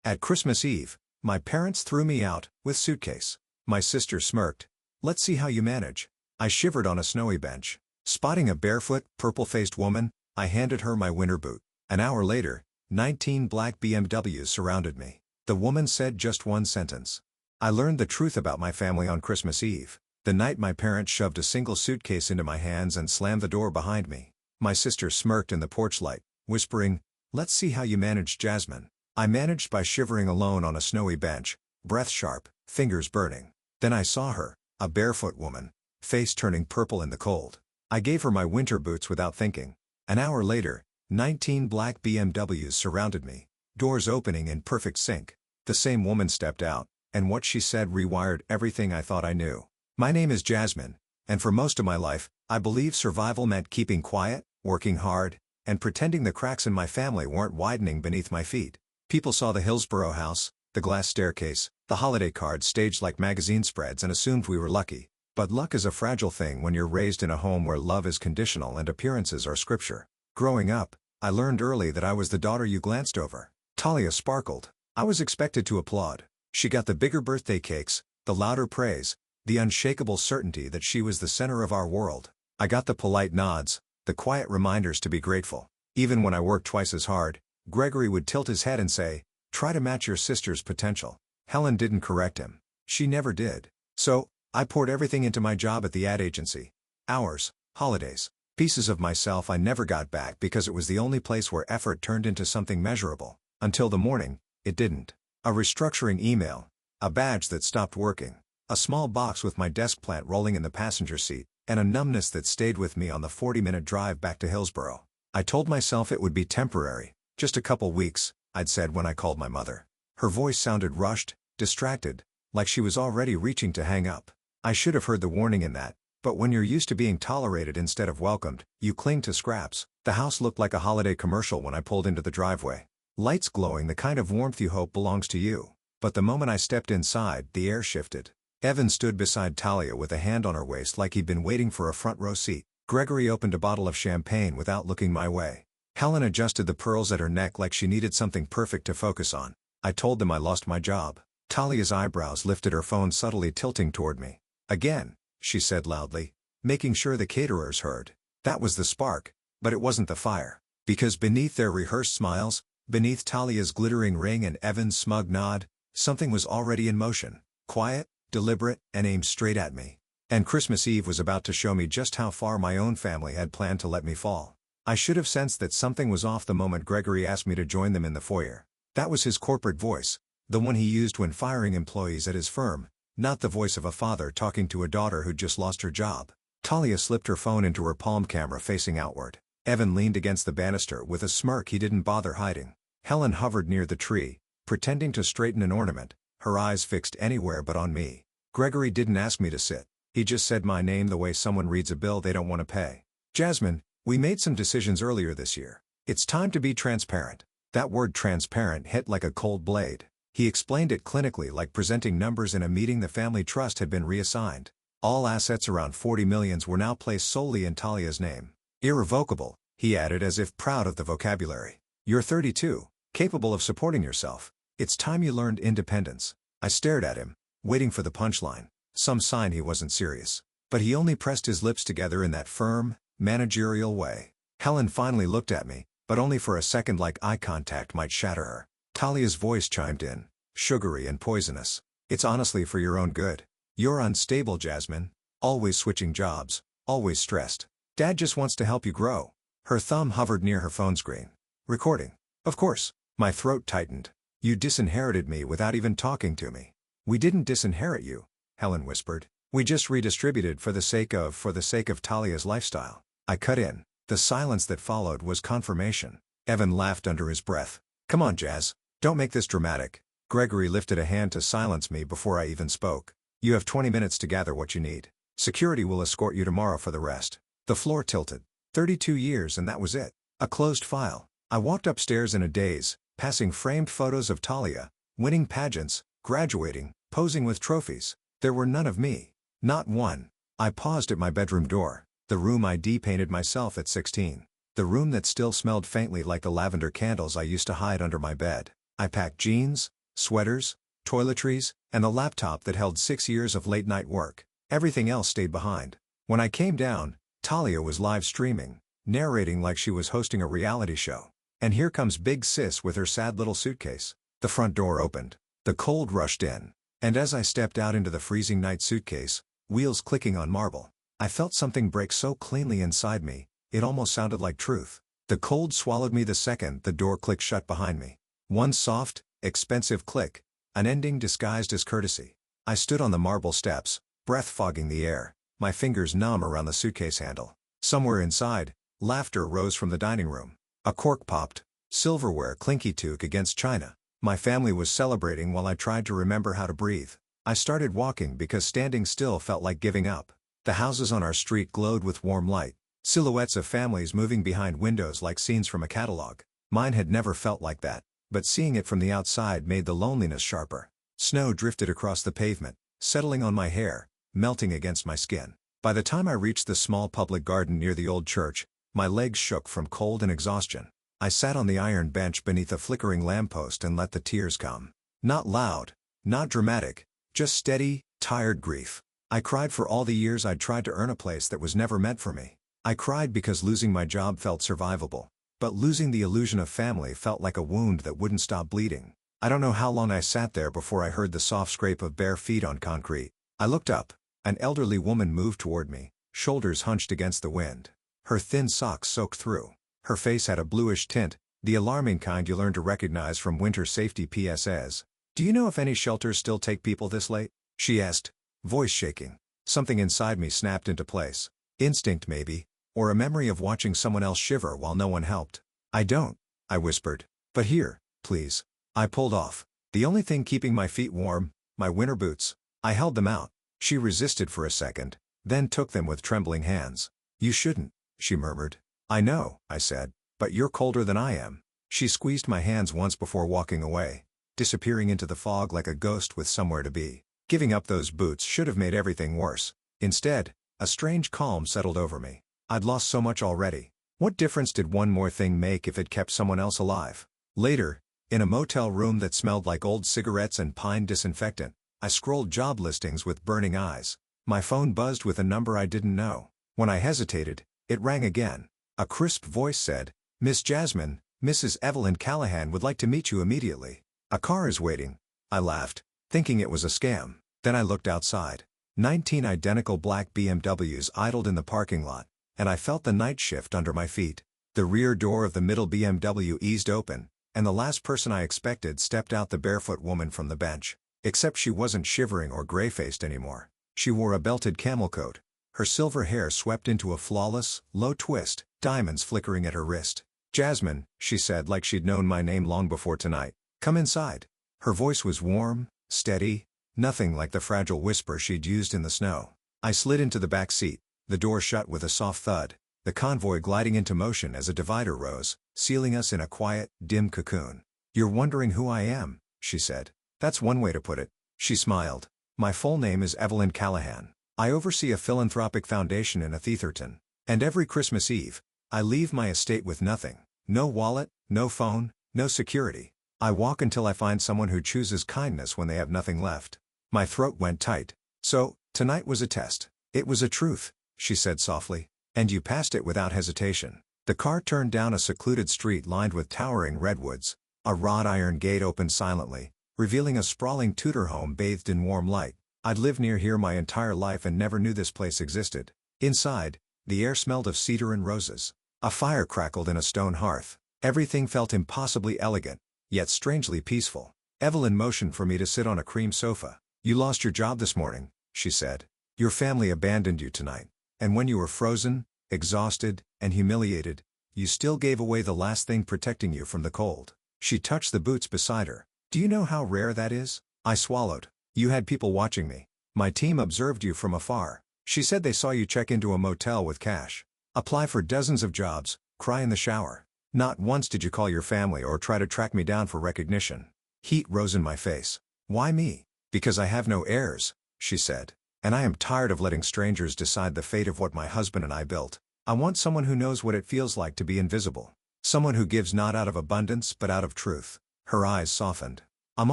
At Christmas Eve, my parents threw me out with Suitcase. My sister smirked. "Let's see how you manage." I shivered on a snowy bench. Spotting a barefoot, purple-faced woman, I handed her my winter boot. An hour later, 19 black BMWs surrounded me. The woman said just one sentence. I learned the truth about my family on Christmas Eve, the night my parents shoved a single suitcase into my hands and slammed the door behind me. My sister smirked in the porch light, whispering, "Let's see how you managed, Jasmine." I managed by shivering alone on a snowy bench, breath sharp, fingers burning. Then I saw her, a barefoot woman, face turning purple in the cold. I gave her my winter boots without thinking. An hour later, 19 black BMWs surrounded me, doors opening in perfect sync. The same woman stepped out, and what she said rewired everything I thought I knew. My name is Jasmine, and for most of my life, I believed survival meant keeping quiet, working hard, and pretending the cracks in my family weren't widening beneath my feet. People saw the Hillsborough house, the glass staircase, the holiday cards staged like magazine spreads and assumed we were lucky. But luck is a fragile thing when you're raised in a home where love is conditional and appearances are scripture. Growing up, I learned early that I was the daughter you glanced over. Talia sparkled. I was expected to applaud. She got the bigger birthday cakes, the louder praise, the unshakable certainty that she was the center of our world. I got the polite nods, the quiet reminders to be grateful. Even when I worked twice as hard, Gregory would tilt his head and say, "Try to match your sister's potential." Helen didn't correct him. She never did. So, I poured everything into my job at the ad agency. Hours, holidays, pieces of myself I never got back because it was the only place where effort turned into something measurable. Until the morning, it didn't. A restructuring email, a badge that stopped working, a small box with my desk plant rolling in the passenger seat, and a numbness that stayed with me on the 40-minute drive back to Hillsborough. I told myself it would be temporary, just a couple weeks, I'd said when I called my mother. Her voice sounded rushed, distracted, like she was already reaching to hang up. I should have heard the warning in that, but when you're used to being tolerated instead of welcomed, you cling to scraps. The house looked like a holiday commercial when I pulled into the driveway. Lights glowing, the kind of warmth you hope belongs to you. But the moment I stepped inside, the air shifted. Evan stood beside Talia with a hand on her waist like he'd been waiting for a front row seat. Gregory opened a bottle of champagne without looking my way. Helen adjusted the pearls at her neck like she needed something perfect to focus on. I told them I lost my job. Talia's eyebrows lifted, her phone subtly tilting toward me. "Again," she said loudly, making sure the caterers heard. That was the spark, but it wasn't the fire. Because beneath their rehearsed smiles, beneath Talia's glittering ring and Evan's smug nod, something was already in motion. Quiet, deliberate, and aimed straight at me. And Christmas Eve was about to show me just how far my own family had planned to let me fall. I should have sensed that something was off the moment Gregory asked me to join them in the foyer. That was his corporate voice, the one he used when firing employees at his firm, not the voice of a father talking to a daughter who'd just lost her job. Talia slipped her phone into her palm, camera facing outward. Evan leaned against the banister with a smirk he didn't bother hiding. Helen hovered near the tree, pretending to straighten an ornament, her eyes fixed anywhere but on me. Gregory didn't ask me to sit. He just said my name the way someone reads a bill they don't want to pay. "Jasmine, we made some decisions earlier this year. It's time to be transparent." That word transparent hit like a cold blade. He explained it clinically, like presenting numbers in a meeting. The family trust had been reassigned. All assets, around 40 million, were now placed solely in Talia's name. "Irrevocable," he added as if proud of the vocabulary. "You're 32, capable of supporting yourself. It's time you learned independence." I stared at him, waiting for the punchline, some sign he wasn't serious. But he only pressed his lips together in that firm, managerial way. Helen finally looked at me, but only for a second, like eye contact might shatter her. Talia's voice chimed in, sugary and poisonous. "It's honestly for your own good. You're unstable, Jasmine. Always switching jobs, always stressed. Dad just wants to help you grow." Her thumb hovered near her phone screen. "Recording." "Of course." My throat tightened. "You disinherited me without even talking to me." "We didn't disinherit you," Helen whispered. "We just redistributed for the sake of Talia's lifestyle." I cut in. The silence that followed was confirmation. Evan laughed under his breath. "Come on, Jazz. Don't make this dramatic." Gregory lifted a hand to silence me before I even spoke. "You have 20 minutes to gather what you need. Security will escort you tomorrow for the rest." The floor tilted. 32 years and that was it. A closed file. I walked upstairs in a daze, passing framed photos of Talia, winning pageants, graduating, posing with trophies. There were none of me. Not one. I paused at my bedroom door, the room I de-painted myself at 16. The room that still smelled faintly like the lavender candles I used to hide under my bed. I packed jeans, sweaters, toiletries, and the laptop that held 6 years of late-night work. Everything else stayed behind. When I came down, Talia was live streaming, narrating like she was hosting a reality show. And here comes Big Sis with her sad little suitcase. The front door opened. The cold rushed in. And as I stepped out into the freezing night suitcase, wheels clicking on marble, I felt something break so cleanly inside me, it almost sounded like truth. The cold swallowed me the second the door clicked shut behind me. One soft, expensive click, an ending disguised as courtesy. I stood on the marble steps, breath fogging the air, my fingers numb around the suitcase handle. Somewhere inside, laughter rose from the dining room. A cork popped, silverware clinky-took against china. My family was celebrating while I tried to remember how to breathe. I started walking because standing still felt like giving up. The houses on our street glowed with warm light, silhouettes of families moving behind windows like scenes from a catalog. Mine had never felt like that, but seeing it from the outside made the loneliness sharper. Snow drifted across the pavement, settling on my hair, melting against my skin. By the time I reached the small public garden near the old church, my legs shook from cold and exhaustion. I sat on the iron bench beneath a flickering lamppost and let the tears come. Not loud, not dramatic, just steady, tired grief. I cried for all the years I'd tried to earn a place that was never meant for me. I cried because losing my job felt survivable, but losing the illusion of family felt like a wound that wouldn't stop bleeding. I don't know how long I sat there before I heard the soft scrape of bare feet on concrete. I looked up. An elderly woman moved toward me, shoulders hunched against the wind. Her thin socks soaked through. Her face had a bluish tint, the alarming kind you learn to recognize from winter safety PSAs. "Do you know if any shelters still take people this late?" she asked, voice shaking. Something inside me snapped into place. Instinct maybe, or a memory of watching someone else shiver while no one helped. "I don't," I whispered. "But here, please." I pulled off. The only thing keeping my feet warm, my winter boots. I held them out. She resisted for a second, then took them with trembling hands. "You shouldn't," she murmured. "I know," I said, "but you're colder than I am." She squeezed my hands once before walking away, disappearing into the fog like a ghost with somewhere to be. Giving up those boots should have made everything worse. Instead, a strange calm settled over me. I'd lost so much already. What difference did one more thing make if it kept someone else alive? Later, in a motel room that smelled like old cigarettes and pine disinfectant, I scrolled job listings with burning eyes. My phone buzzed with a number I didn't know. When I hesitated, it rang again. A crisp voice said, "Miss Jasmine, Mrs. Evelyn Callahan would like to meet you immediately. A car is waiting." I laughed, thinking it was a scam. Then I looked outside. 19 identical black BMWs idled in the parking lot, and I felt the night shift under my feet. The rear door of the middle BMW eased open, and the last person I expected stepped out, the barefoot woman from the bench. Except she wasn't shivering or gray-faced anymore. She wore a belted camel coat. Her silver hair swept into a flawless, low twist, diamonds flickering at her wrist. "Jasmine," she said like she'd known my name long before tonight. "Come inside." Her voice was warm, steady, nothing like the fragile whisper she'd used in the snow. I slid into the back seat, the door shut with a soft thud, the convoy gliding into motion as a divider rose, sealing us in a quiet, dim cocoon. "You're wondering who I am," she said. "That's one way to put it." She smiled. "My full name is Evelyn Callahan. I oversee a philanthropic foundation in Atherton. And every Christmas Eve, I leave my estate with nothing. No wallet, no phone, no security. I walk until I find someone who chooses kindness when they have nothing left." My throat went tight. "So, tonight was a test." "It was a truth," she said softly. "And you passed it without hesitation." The car turned down a secluded street lined with towering redwoods. A wrought iron gate opened silently, revealing a sprawling Tudor home bathed in warm light. I'd lived near here my entire life and never knew this place existed. Inside, the air smelled of cedar and roses. A fire crackled in a stone hearth. Everything felt impossibly elegant, yet strangely peaceful. Evelyn motioned for me to sit on a cream sofa. "You lost your job this morning," she said. "Your family abandoned you tonight. And when you were frozen, exhausted, and humiliated, you still gave away the last thing protecting you from the cold." She touched the boots beside her. "Do you know how rare that is?" I swallowed. "You had people watching me. My team observed you from afar." She said they saw you check into a motel with cash, apply for dozens of jobs, cry in the shower. Not once did you call your family or try to track me down for recognition. Heat rose in my face. "Why me?" "Because I have no heirs," she said. "And I am tired of letting strangers decide the fate of what my husband and I built. I want someone who knows what it feels like to be invisible. Someone who gives not out of abundance but out of truth." Her eyes softened. I'm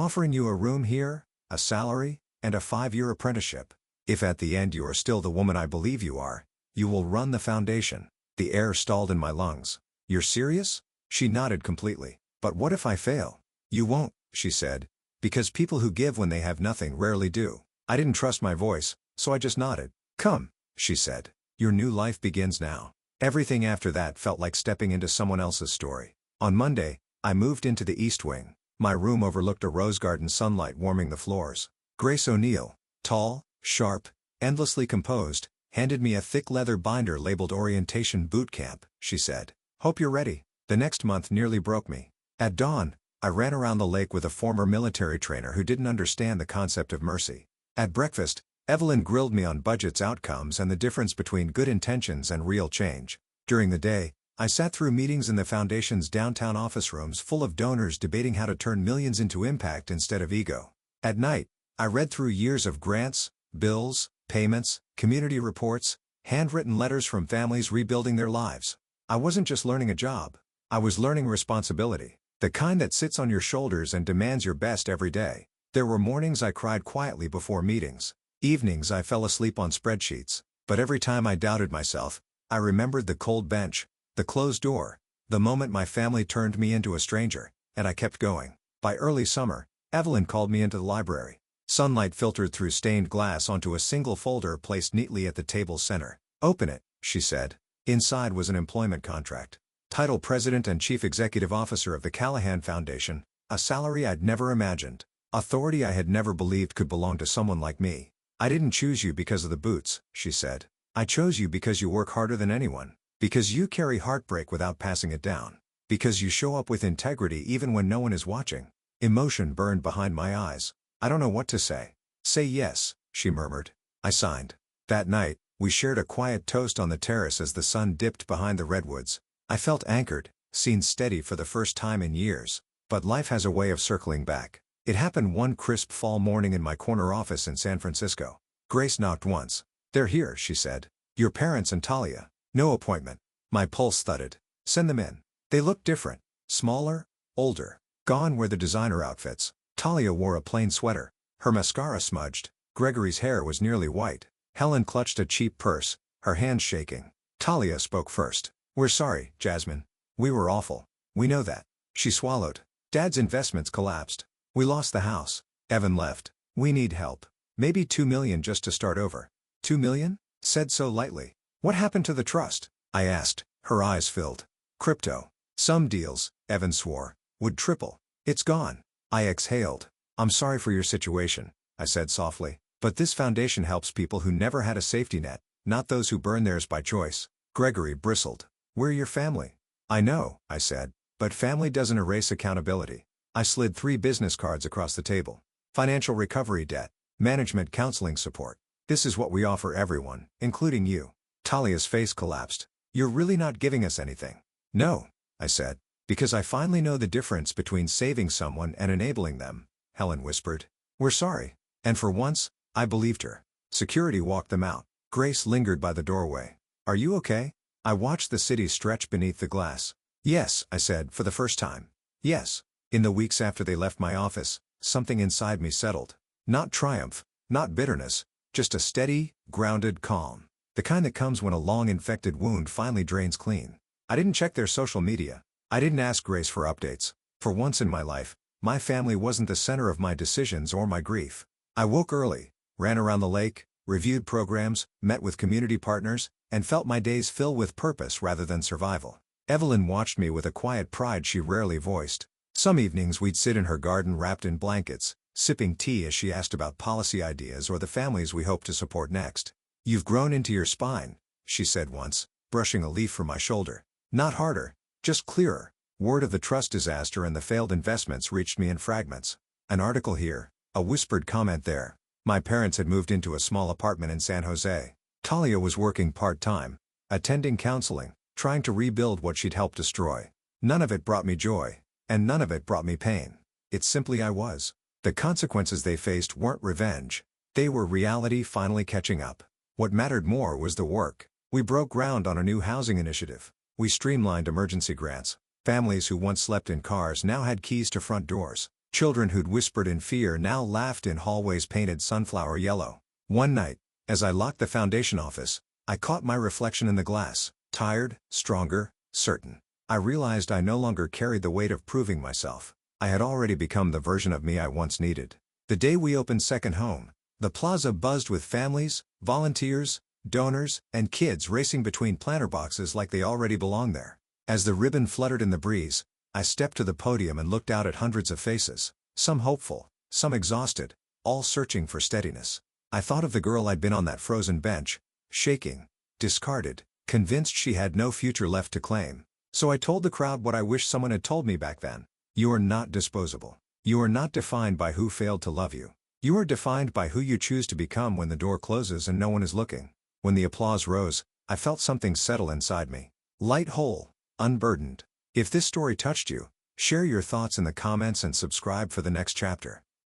offering you a room here, a salary, and a 5-year apprenticeship. If at the end you are still the woman I believe you are, you will run the foundation. The air stalled in my lungs. You're serious? She nodded completely. But what if I fail? You won't, she said. Because people who give when they have nothing rarely do. I didn't trust my voice, so I just nodded. Come, she said. Your new life begins now. Everything after that felt like stepping into someone else's story. On Monday, I moved into the East Wing. My room overlooked a rose garden, sunlight warming the floors. Grace O'Neill, tall, sharp, endlessly composed, handed me a thick leather binder labeled Orientation Boot Camp. She said, "Hope you're ready." The next month nearly broke me. At dawn, I ran around the lake with a former military trainer who didn't understand the concept of mercy. At breakfast, Evelyn grilled me on budgets, outcomes, and the difference between good intentions and real change. During the day, I sat through meetings in the Foundation's downtown office rooms full of donors debating how to turn millions into impact instead of ego. At night, I read through years of grants, bills, payments, community reports, handwritten letters from families rebuilding their lives. I wasn't just learning a job. I was learning responsibility. The kind that sits on your shoulders and demands your best every day. There were mornings I cried quietly before meetings. Evenings I fell asleep on spreadsheets. But every time I doubted myself, I remembered the cold bench, the closed door, the moment my family turned me into a stranger, and I kept going. By early summer, Evelyn called me into the library. Sunlight filtered through stained glass onto a single folder placed neatly at the table's center. "Open it," she said. Inside was an employment contract. Title President and Chief Executive Officer of the Callahan Foundation, a salary I'd never imagined. Authority I had never believed could belong to someone like me. "I didn't choose you because of the boots," she said. "I chose you because you work harder than anyone. Because you carry heartbreak without passing it down. Because you show up with integrity even when no one is watching." Emotion burned behind my eyes. "I don't know what to say." "Say yes," she murmured. I signed. That night, we shared a quiet toast on the terrace as the sun dipped behind the redwoods. I felt anchored, seen steady for the first time in years. But life has a way of circling back. It happened one crisp fall morning in my corner office in San Francisco. Grace knocked once. "They're here," she said. "Your parents and Talia." "No appointment." My pulse thudded. "Send them in." They looked different. Smaller, older. Gone were the designer outfits. Talia wore a plain sweater. Her mascara smudged. Gregory's hair was nearly white. Helen clutched a cheap purse, her hands shaking. Talia spoke first. "We're sorry, Jasmine. We were awful. We know that." She swallowed. "Dad's investments collapsed. We lost the house. Evan left. We need help. Maybe $2 million just to start over." $2 million? Said so lightly. "What happened to the trust?" I asked, her eyes filled. "Crypto. Some deals," Evan swore, "would triple. It's gone." I exhaled. "I'm sorry for your situation," I said softly. "But this foundation helps people who never had a safety net, not those who burn theirs by choice." Gregory bristled. "We're your family." "I know," I said, "but family doesn't erase accountability." I slid 3 business cards across the table. "Financial recovery debt, management counseling support. This is what we offer everyone, including you." Talia's face collapsed. "You're really not giving us anything." "No," I said, "because I finally know the difference between saving someone and enabling them." Helen whispered. "We're sorry." And for once, I believed her. Security walked them out. Grace lingered by the doorway. "Are you okay?" I watched the city stretch beneath the glass. "Yes," I said for the first time. "Yes." In the weeks after they left my office, something inside me settled. Not triumph, not bitterness, just a steady, grounded calm. The kind that comes when a long-infected wound finally drains clean. I didn't check their social media. I didn't ask Grace for updates. For once in my life, my family wasn't the center of my decisions or my grief. I woke early, ran around the lake, reviewed programs, met with community partners, and felt my days fill with purpose rather than survival. Evelyn watched me with a quiet pride she rarely voiced. Some evenings we'd sit in her garden wrapped in blankets, sipping tea as she asked about policy ideas or the families we hope to support next. "You've grown into your spine," she said once, brushing a leaf from my shoulder. "Not harder, just clearer." Word of the trust disaster and the failed investments reached me in fragments. An article here, a whispered comment there. My parents had moved into a small apartment in San Jose. Talia was working part-time, attending counseling, trying to rebuild what she'd helped destroy. None of it brought me joy, and none of it brought me pain. It's simply I was. The consequences they faced weren't revenge. They were reality finally catching up. What mattered more was the work. We broke ground on a new housing initiative. We streamlined emergency grants. Families who once slept in cars now had keys to front doors. Children who'd whispered in fear now laughed in hallways painted sunflower yellow. One night, as I locked the foundation office, I caught my reflection in the glass, tired, stronger, certain. I realized I no longer carried the weight of proving myself. I had already become the version of me I once needed. The day we opened Second Home, the plaza buzzed with families, volunteers, donors, and kids racing between planter boxes like they already belonged there. As the ribbon fluttered in the breeze, I stepped to the podium and looked out at hundreds of faces, some hopeful, some exhausted, all searching for steadiness. I thought of the girl I'd been on that frozen bench, shaking, discarded, convinced she had no future left to claim. So I told the crowd what I wish someone had told me back then. You are not disposable. You are not defined by who failed to love you. You are defined by who you choose to become when the door closes and no one is looking. When the applause rose, I felt something settle inside me. Light, whole, unburdened. If this story touched you, share your thoughts in the comments and subscribe for the next chapter.